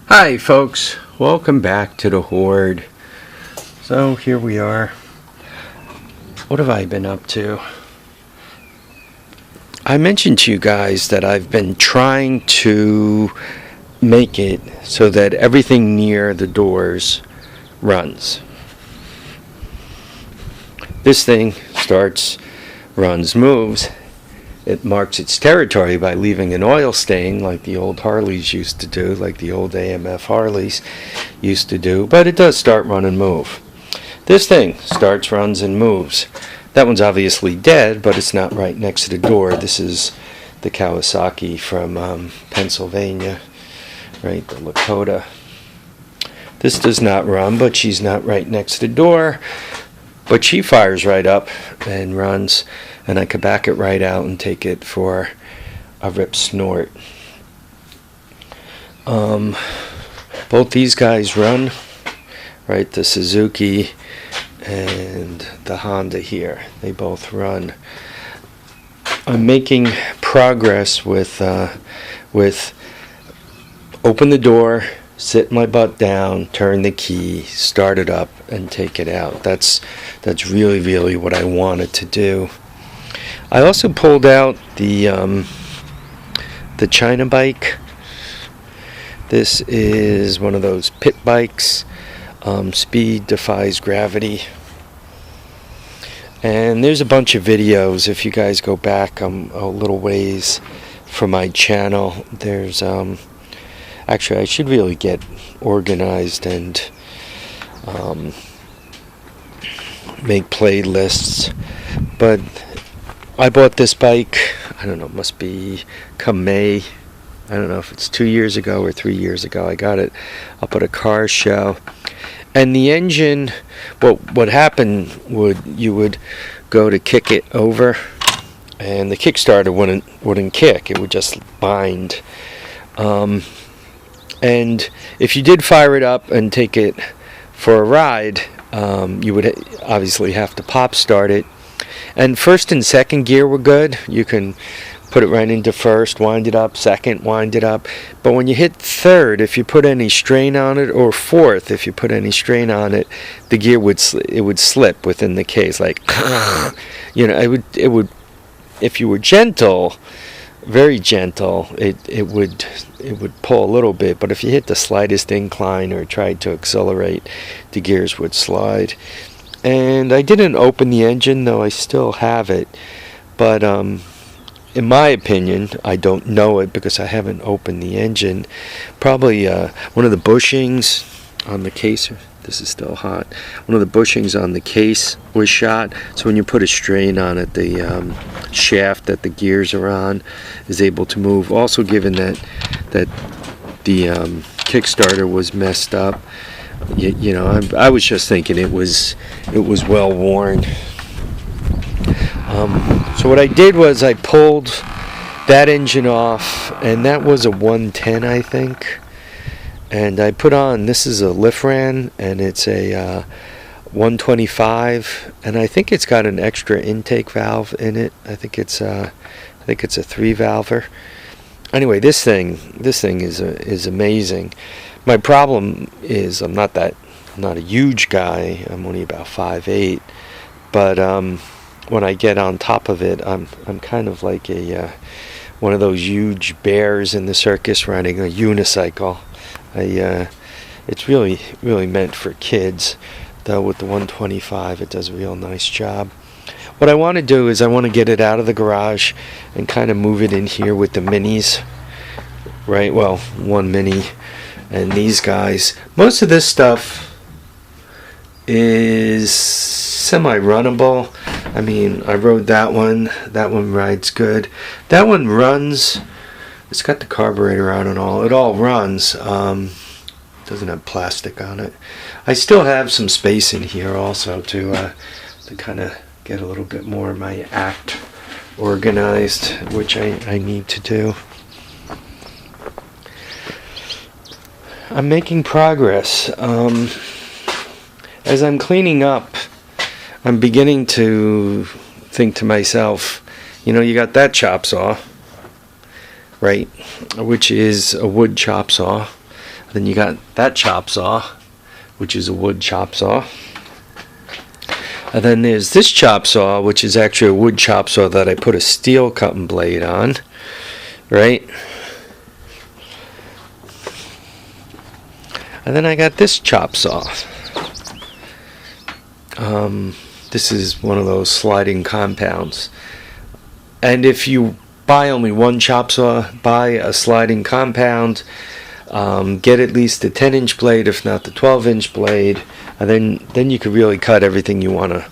Hi folks, welcome back to the Hoard. So here we are. What have I been up to? I mentioned to you guys that I've been trying to make it so that everything near the doors runs. This thing starts, runs, moves. It marks its territory by leaving an oil stain like the old Harleys used to do, like the old AMF Harleys used to do, but it does start, run, and move. This thing starts, runs, and moves. That one's obviously dead, but it's not right next to the door. This is the Kawasaki from Pennsylvania, right, the Lakota. This does not run, but she's not right next to the door, but she fires right up and runs. And I could back it right out and take it for a rip snort. Both these guys run, right? The Suzuki and the Honda here. They both run. I'm making progress with open the door, sit my butt down, turn the key, start it up, and take it out. That's really what I wanted to do. I also pulled out the China bike. This is one of those pit bikes. Speed defies gravity. And there's a bunch of videos. If you guys go back a little ways from my channel, there's actually I should really get organized and make playlists. But I bought this bike, I don't know, it must be come May. I don't know if it's 2 years ago or 3 years ago. I got it up at a car show. And the engine, what happened you would go to kick it over, and the Kickstarter wouldn't kick. It would just bind. And if you did fire it up and take it for a ride, you would obviously have to pop start it. And first and second gear were good. You can put it right into first, wind it up, second, wind it up. But when you hit third, if you put any strain on it, or fourth, if you put any strain on it, the gear would slip within the case, like it would. If you were gentle, very gentle, it would pull a little bit. But if you hit the slightest incline or tried to accelerate, the gears would slide. And I didn't open the engine, though I still have it. But in my opinion, I don't know it because I haven't opened the engine. Probably one of the bushings on the case, this is still hot, one of the bushings on the case was shot. So when you put a strain on it, the shaft that the gears are on is able to move. Also, given that the Kickstarter was messed up, you know, I was just thinking it was well worn. So what I did was I pulled that engine off, and that was a 110, I think. And I put on, this is a Lifan, and it's a 125, and I think it's got an extra intake valve in it. I think it's a 3-valver. Anyway, this thing is amazing. My problem is I'm not a huge guy. I'm only about 5'8", but when I get on top of it, I'm kind of like one of those huge bears in the circus riding a unicycle. It's really meant for kids, though. With the 125, it does a real nice job. What I want to do is I want to get it out of the garage and kind of move it in here with the minis, right? Well, one mini and these guys. Most of this stuff is semi-runnable. I mean, I rode that one. That one rides good. That one runs. It's got the carburetor on and all. It all runs. Doesn't have plastic on it. I still have some space in here also to kind of get a little bit more of my act organized, which I need to do. I'm making progress. As I'm cleaning up, I'm beginning to think to myself, you know, you got that chop saw, right, which is a wood chop saw. Then you got that chop saw, which is a wood chop saw. And then there's this chop saw, which is actually a wood chop saw that I put a steel cutting blade on, right? And then I got this chop saw. This is one of those sliding compounds. And if you buy only one chop saw, buy a sliding compound, get at least a 10-inch blade, if not the 12-inch blade, and then you can really cut everything you want to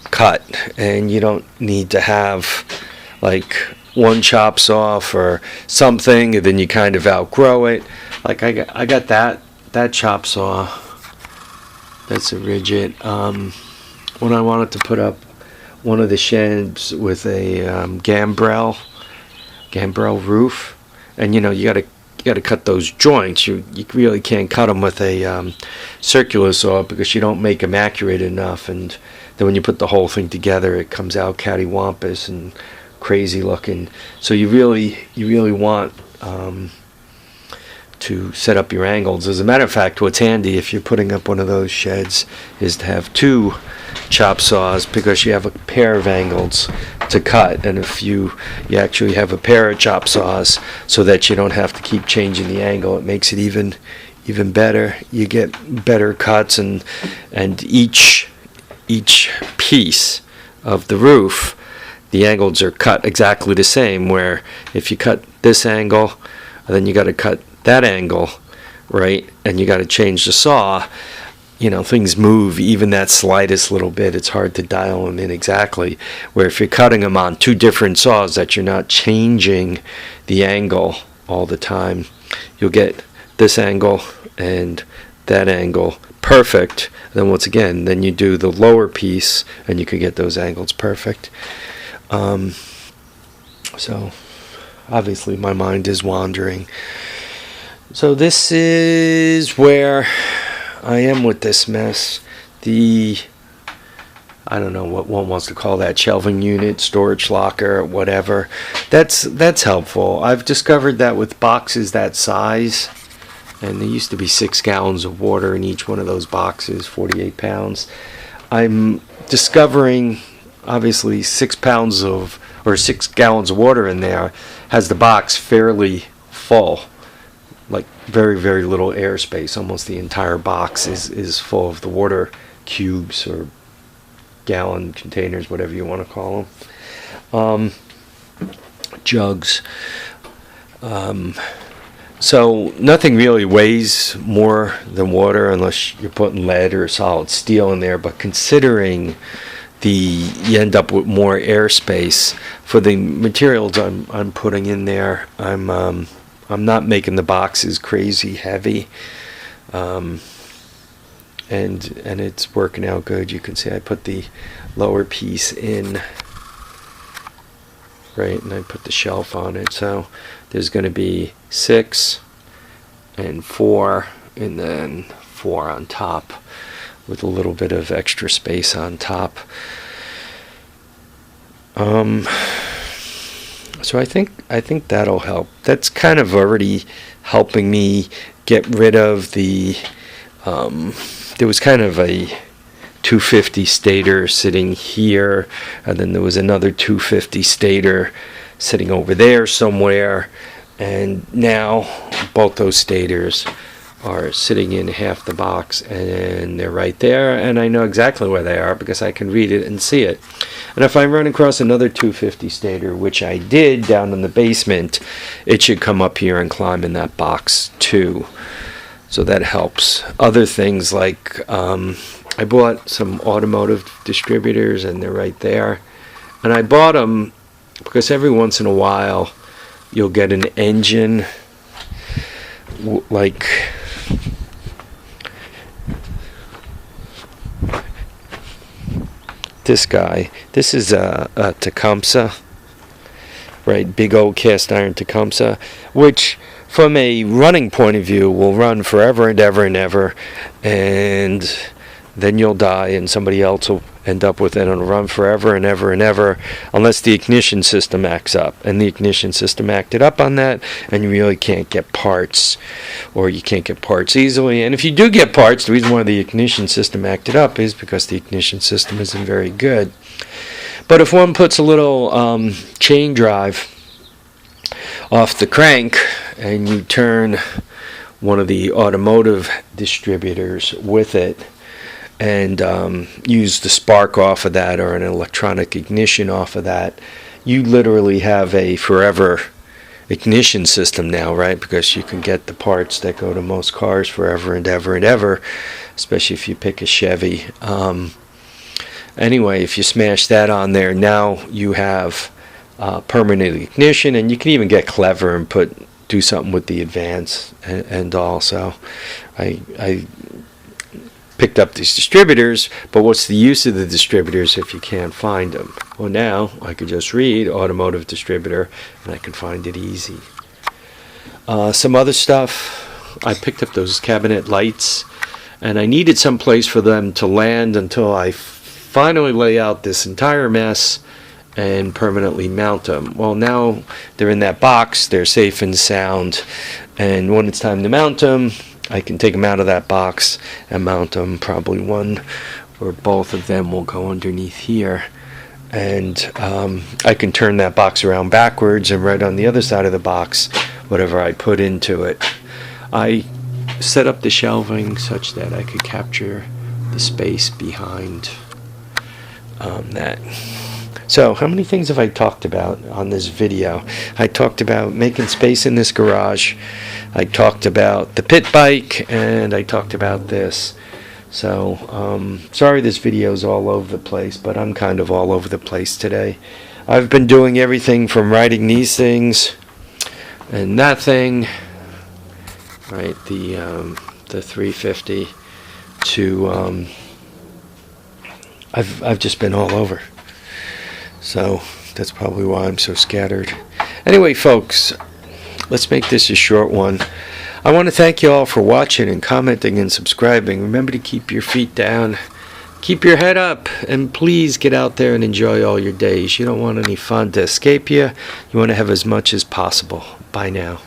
cut, and you don't need to have like one chop saw for something and then you kind of outgrow it. Like I got that chop saw. That's a rigid. When I wanted to put up one of the sheds with a gambrel roof, and you got to cut those joints. You really can't cut them with a circular saw because you don't make them accurate enough, and then when you put the whole thing together, it comes out cattywampus and crazy looking. So you really want to set up your angles. As a matter of fact, what's handy if you're putting up one of those sheds is to have two chop saws, because you have a pair of angles to cut, and if you actually have a pair of chop saws so that you don't have to keep changing the angle, it makes it even better. You get better cuts, and each piece of the roof, the angles are cut exactly the same, where if you cut this angle, then you got to cut that angle, right? And you got to change the saw. Things move even that slightest little bit. It's hard to dial them in exactly. Where if you're cutting them on two different saws that you're not changing the angle all the time, you'll get this angle and that angle perfect. Then once again, then you do the lower piece and you could get those angles perfect. So obviously my mind is wandering. So this is where I am with this mess. I don't know what one wants to call that, shelving unit, storage locker, whatever. That's helpful. I've discovered that with boxes that size, and there used to be 6 gallons of water in each one of those boxes, 48 pounds. I'm discovering, obviously, 6 gallons of water in there has the box fairly full. Like very, very little airspace. Almost the entire box is full of the water cubes or gallon containers, whatever you want to call them. Jugs. So nothing really weighs more than water unless you're putting lead or solid steel in there. But considering you end up with more airspace for the materials I'm putting in there, I'm not making the boxes crazy heavy, and it's working out good. You can see I put the lower piece in, right, and I put the shelf on it. So there's going to be 6 and 4, and then 4 on top, with a little bit of extra space on top. So I think that'll help. That's kind of already helping me get rid of the. There was kind of a 250 stator sitting here, and then there was another 250 stator sitting over there somewhere, and now both those stators are sitting in half the box, and they're right there, and I know exactly where they are because I can read it and see it. And if I run across another 250 stator, which I did down in the basement, it should come up here and climb in that box too. So that helps. Other things like I bought some automotive distributors, and they're right there. And I bought them because every once in a while you'll get an engine like this guy. This is a Tecumseh, right? Big old cast iron Tecumseh, which from a running point of view will run forever and ever and ever, and then you'll die and somebody else will end up with it on a run forever and ever and ever, unless the ignition system acts up. And the ignition system acted up on that, and you really can't get parts, or you can't get parts easily. And if you do get parts, the reason why the ignition system acted up is because the ignition system isn't very good. But if one puts a little chain drive off the crank and you turn one of the automotive distributors with it, and use the spark off of that, or an electronic ignition off of that, you literally have a forever ignition system now, right? Because you can get the parts that go to most cars forever and ever and ever, especially if you pick a Chevy. Anyway, if you smash that on there, now you have permanent ignition, and you can even get clever and do something with the advance and all. So I picked up these distributors, but what's the use of the distributors if you can't find them? Well, now I could just read automotive distributor and I can find it easy. Some other stuff, I picked up those cabinet lights, and I needed some place for them to land until I finally lay out this entire mess and permanently mount them. Well, now they're in that box, they're safe and sound, and when it's time to mount them, I can take them out of that box and mount them. Probably one or both of them will go underneath here, and I can turn that box around backwards, and right on the other side of the box, whatever I put into it. I set up the shelving such that I could capture the space behind that. So, how many things have I talked about on this video? I talked about making space in this garage. I talked about the pit bike, and I talked about this. So, sorry this video is all over the place, but I'm kind of all over the place today. I've been doing everything from riding these things and that thing, right, the 350, to I've just been all over. So that's probably why I'm so scattered. Anyway, folks, let's make this a short one. I want to thank you all for watching and commenting and subscribing. Remember to keep your feet down, keep your head up, and please get out there and enjoy all your days. You don't want any fun to escape you. You want to have as much as possible. Bye now.